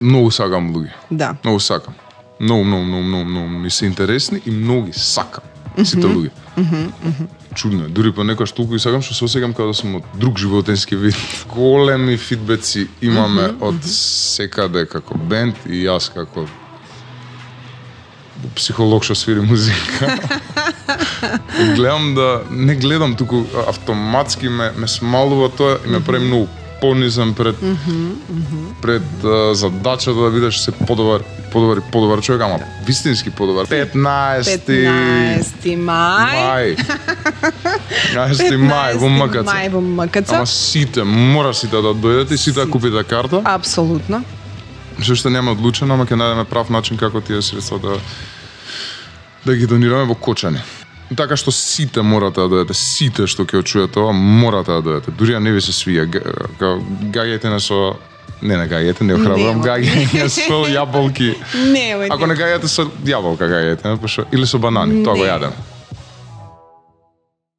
Многу сакам луѓе. Да. Многу сакам. Многу ми се интересни и многу ги сакам. Сите луѓе. Чудно е. Дури понекогаш толку ги сакам што се осеќам како да сум од друг животински вид. Големи фидбеци имаме од секаде како бенд и јас како психолог што свири музика. Гледам да не гледам, туку автоматски ме смалува тоа и ме прави многу понизен пред задачата да бидеш се подобар човек, ама вистински подобар. 15 мај. 15 мај во МКЦ. Мај во МКЦ. Ама сите, мора сите да дојдете и сите да купите карта. Апсолутно. Што нема одлучено, ама ќе најдеме прав начин како тие средства да ги донираме во Кочани. Така што сите морате да дојдете, сите што ќе чуете ова, морате да дојдете. Дури не ви се свија, гаѓајте не со... Не гаѓајте, не охрабрам, гаѓајте со јаболки. Не, Ако не гаѓајте со јаболка гаѓајте, или со банани, тоа го јадем.